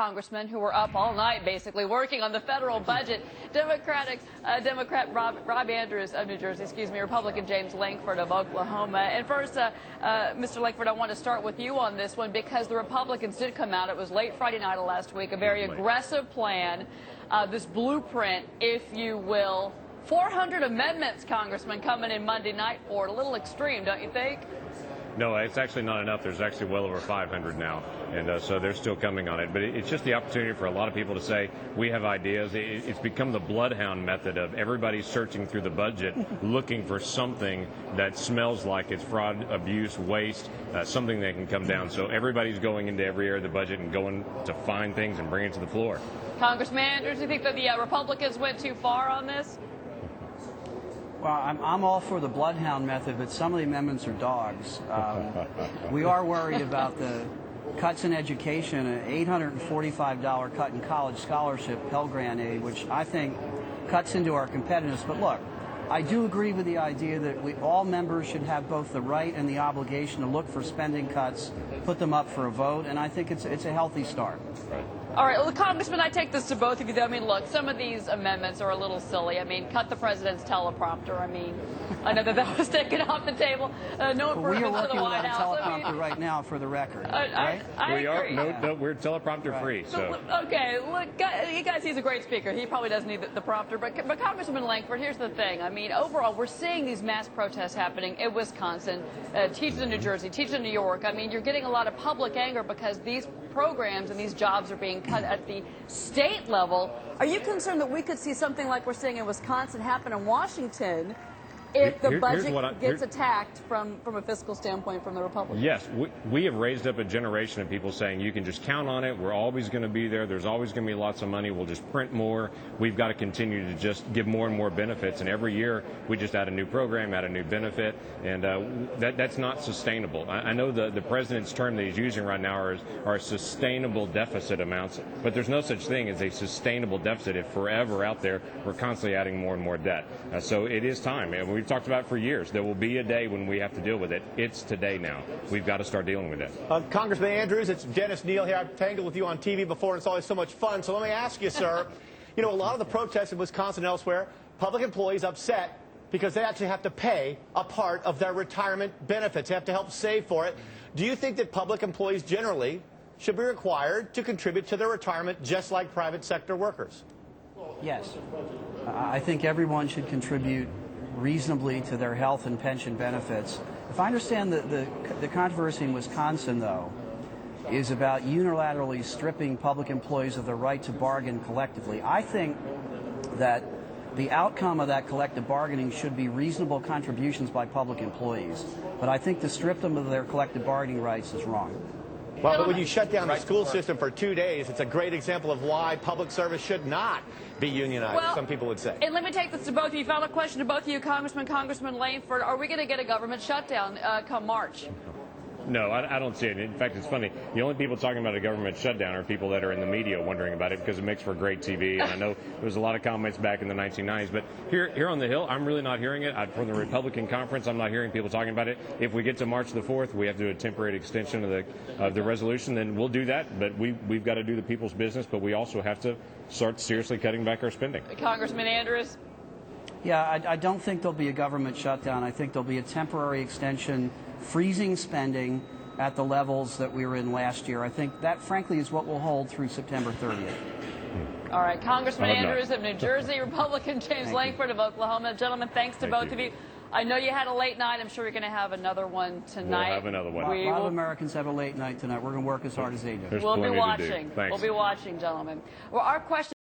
congressmen who were up all night basically working on the federal budget. Democrat Rob Andrews of New Jersey, Republican James Lankford of Oklahoma. And first, Mr. Lankford, I want to start with you on this one because the Republicans did come out. It was late Friday night of last week, a very aggressive plan, this blueprint, if you will. 400 amendments, Congressman, coming in Monday night for it. A little extreme, don't you think? No, it's actually not enough. There's actually well over 500 now, and so they're still coming on it. But it's just the opportunity for a lot of people to say, we have ideas. It's become the bloodhound method of everybody searching through the budget, looking for something that smells like it's fraud, abuse, waste, something that can come down. So everybody's going into every area of the budget and going to find things and bring it to the floor. Congressman Andrews, do you think that the Republicans went too far on this? Well, I'm all for the bloodhound method, but some of the amendments are dogs. We are worried about the cuts in education, an $845 cut in college scholarship, Pell Grant aid, which I think cuts into our competitiveness. But look, I do agree with the idea that all members should have both the right and the obligation to look for spending cuts, put them up for a vote, and I think it's a healthy start. Right. All right, well, Congressman, I take this to both of you, though. I mean, look, some of these amendments are a little silly. I mean, cut the president's teleprompter. I mean, I know that was taken off the table. No improvements for the White House. We are working on teleprompter right now for the record, right? I agree. are. No, we're teleprompter free. So. Okay, look, you guys, he's a great speaker. He probably doesn't need the prompter. But Congressman Lankford, here's the thing. I mean, overall, we're seeing these mass protests happening in Wisconsin, teachers in New Jersey, teachers in New York. I mean, you're getting a lot of public anger because these programs and these jobs are being cut at the state level. Are you concerned that we could see something like we're seeing in Wisconsin happen in Washington if the budget gets attacked from a fiscal standpoint from the Republicans? Yes, we have raised up a generation of people saying you can just count on it. We're always going to be there. There's always going to be lots of money. We'll just print more. We've got to continue to just give more and more benefits. And every year we just add a new program, add a new benefit. And that's not sustainable. I know the president's term that he's using right now are sustainable deficit amounts. But there's no such thing as a sustainable deficit if forever out there we're constantly adding more and more debt. So it is time. And we've talked about it for years. There will be a day when we have to deal with it. It's today now. We've got to start dealing with it. Congressman Andrews, it's Dennis Neal here. I've tangled with you on TV before, and it's always so much fun. So let me ask you, sir, you know, a lot of the protests in Wisconsin and elsewhere, public employees upset because they actually have to pay a part of their retirement benefits. They have to help save for it. Do you think that public employees generally should be required to contribute to their retirement just like private sector workers? Yes. I think everyone should contribute reasonably to their health and pension benefits. If I understand the controversy in Wisconsin, though, is about unilaterally stripping public employees of their right to bargain collectively. I think that the outcome of that collective bargaining should be reasonable contributions by public employees. But I think to strip them of their collective bargaining rights is wrong. Well, but when you shut down the school system for 2 days, it's a great example of why public service should not be unionized, well, some people would say. And let me take this to both of you. Final question to both of you, Congressman Lankford. Are we going to get a government shutdown come March? No, I don't see it. In fact, it's funny. The only people talking about a government shutdown are people that are in the media wondering about it because it makes for great TV. And I know there was a lot of comments back in the 1990s. But here on the Hill, I'm really not hearing it. From the Republican conference, I'm not hearing people talking about it. If we get to March the 4th, we have to do a temporary extension of the resolution, then we'll do that. But we've got to do the people's business. But we also have to start seriously cutting back our spending. Congressman Andrews? Yeah, I don't think there'll be a government shutdown. I think there'll be a temporary extension, freezing spending at the levels that we were in last year. I think that, frankly, is what will hold through September 30th. All right, Congressman Andrews of New Jersey, Republican James Lankford of Oklahoma. Gentlemen, thanks to both of you. I know you had a late night. I'm sure you're going to have another one tonight. We'll have another one. A lot of Americans have a late night tonight. We're going to work as hard as they do. We'll be watching. We'll be watching, gentlemen. Well, our question